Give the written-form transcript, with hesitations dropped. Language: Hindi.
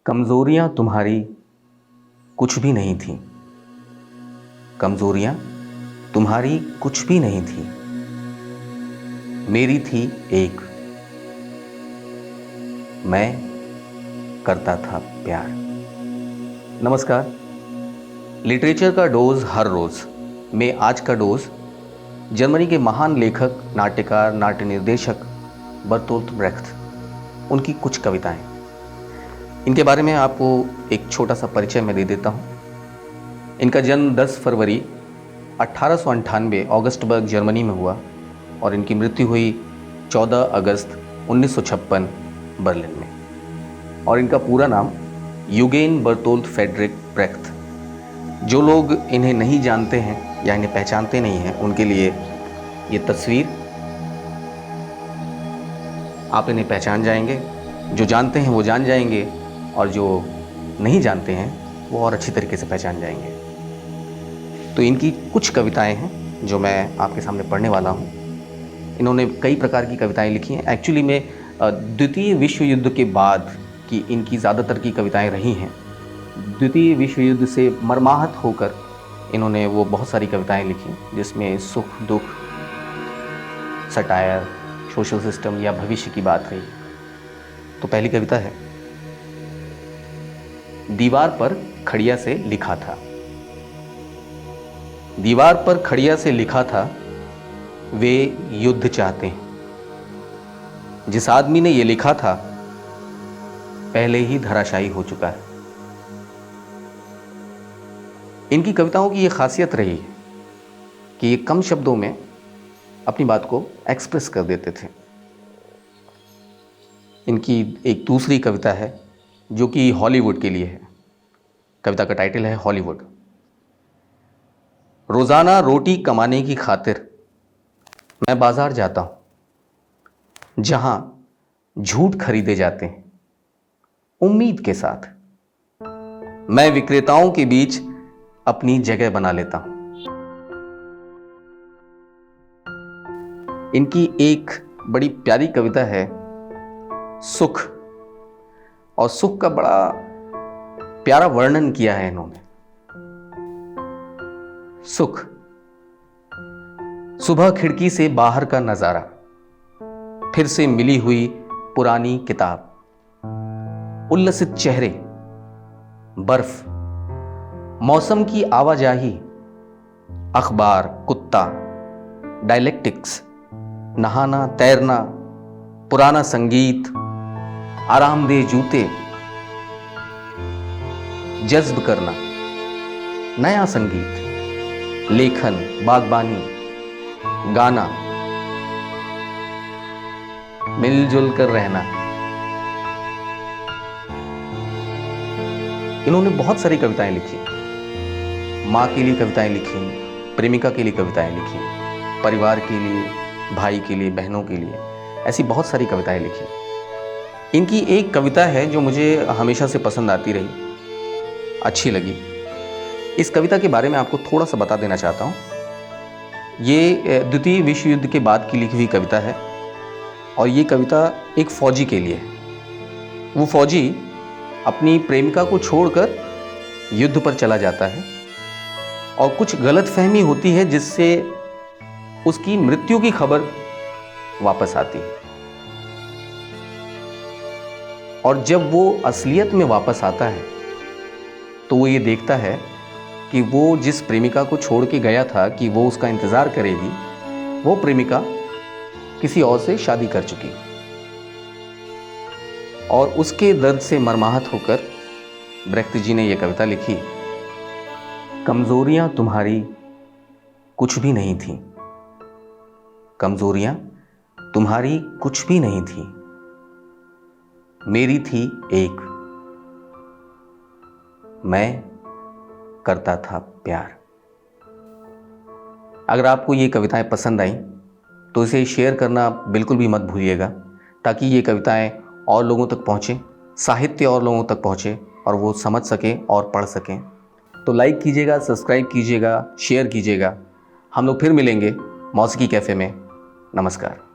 कमज़ोरियाँ तुम्हारी कुछ भी नहीं थीं। कमज़ोरियाँ तुम्हारी कुछ भी नहीं थीं। मेरी थी एक, मैं करता था प्यार। नमस्कार। लिटरेचर का डोज हर रोज़ में आज का डोज जर्मनी के महान लेखक, नाट्यकार, नाट्य निर्देशक बर्तोल्ट ब्रेख्त, उनकी कुछ कविताएं। इनके बारे में आपको एक छोटा सा परिचय मैं दे देता हूँ। इनका जन्म 10 फरवरी 1898 ऑगस्टबर्ग जर्मनी में हुआ और इनकी मृत्यु हुई 14 अगस्त 1956 बर्लिन में। और इनका पूरा नाम यूगेन बर्तोल्ट फ्रेडरिक ब्रेख्त। जो लोग इन्हें नहीं जानते हैं या इन्हें पहचानते नहीं हैं, उनके लिए ये तस्वीर, आप इन्हें पहचान जाएंगे। जो जानते हैं वो जान जाएंगे और जो नहीं जानते हैं वो और अच्छी तरीके से पहचान जाएंगे। तो इनकी कुछ कविताएं हैं जो मैं आपके सामने पढ़ने वाला हूँ। इन्होंने कई प्रकार की कविताएं लिखी हैं। एक्चुअली में द्वितीय विश्व युद्ध के बाद की इनकी ज़्यादातर की कविताएं रही हैं। द्वितीय विश्व युद्ध से मर्माहत होकर इन्होंने वो बहुत सारी कविताएं लिखी जिसमें सुख दुख, सटायर, सोशल सिस्टम या भविष्य की बात रही। तो पहली कविता है, दीवार पर खड़िया से लिखा था। दीवार पर खड़िया से लिखा था, वे युद्ध चाहते हैं। जिस आदमी ने यह लिखा था पहले ही धराशायी हो चुका है। इनकी कविताओं की यह खासियत रही है कि ये कम शब्दों में अपनी बात को एक्सप्रेस कर देते थे। इनकी एक दूसरी कविता है जो कि हॉलीवुड के लिए है। कविता का टाइटल है हॉलीवुड। रोजाना रोटी कमाने की खातिर मैं बाजार जाता हूं, जहां झूठ खरीदे जाते हैं उम्मीद के साथ। मैं विक्रेताओं के बीच अपनी जगह बना लेता हूं। इनकी एक बड़ी प्यारी कविता है सुख, और सुख का बड़ा प्यारा वर्णन किया है इन्होंने। सुख, सुबह खिड़की से बाहर का नजारा, फिर से मिली हुई पुरानी किताब, उल्लसित चेहरे, बर्फ, मौसम की आवाजाही, अखबार, कुत्ता, डायलेक्टिक्स, नहाना, तैरना, पुराना संगीत, आरामदेह जूते, जज्ब करना, नया संगीत, लेखन, बागबानी, गाना, मिलजुल कर रहना। इन्होंने बहुत सारी कविताएं लिखी। मां के लिए कविताएं लिखी, प्रेमिका के लिए कविताएं लिखी, परिवार के लिए, भाई के लिए, बहनों के लिए, ऐसी बहुत सारी कविताएं लिखी। इनकी एक कविता है जो मुझे हमेशा से पसंद आती रही, अच्छी लगी। इस कविता के बारे में आपको थोड़ा सा बता देना चाहता हूँ। ये द्वितीय विश्व युद्ध के बाद की लिखी हुई कविता है और ये कविता एक फौजी के लिए है। वो फौजी अपनी प्रेमिका को छोड़कर युद्ध पर चला जाता है और कुछ गलतफहमी होती है जिससे उसकी मृत्यु की खबर वापस आती है। और जब वो असलियत में वापस आता है तो वो ये देखता है कि वो जिस प्रेमिका को छोड़ के गया था कि वो उसका इंतज़ार करेगी, वो प्रेमिका किसी और से शादी कर चुकी। और उसके दर्द से मर्माहत होकर ब्रेख्त जी ने ये कविता लिखी, कमज़ोरियाँ तुम्हारी कुछ भी नहीं थीं। कमज़ोरियाँ तुम्हारी कुछ भी नहीं थीं। मेरी थी एक, मैं करता था प्यार। अगर आपको ये कविताएं पसंद आई तो इसे शेयर करना बिल्कुल भी मत भूलिएगा, ताकि ये कविताएं और लोगों तक पहुँचें, साहित्य और लोगों तक पहुँचे और वो समझ सकें और पढ़ सकें। तो लाइक कीजिएगा, सब्सक्राइब कीजिएगा, शेयर कीजिएगा। हम लोग फिर मिलेंगे मौसीकी कैफ़े में। नमस्कार।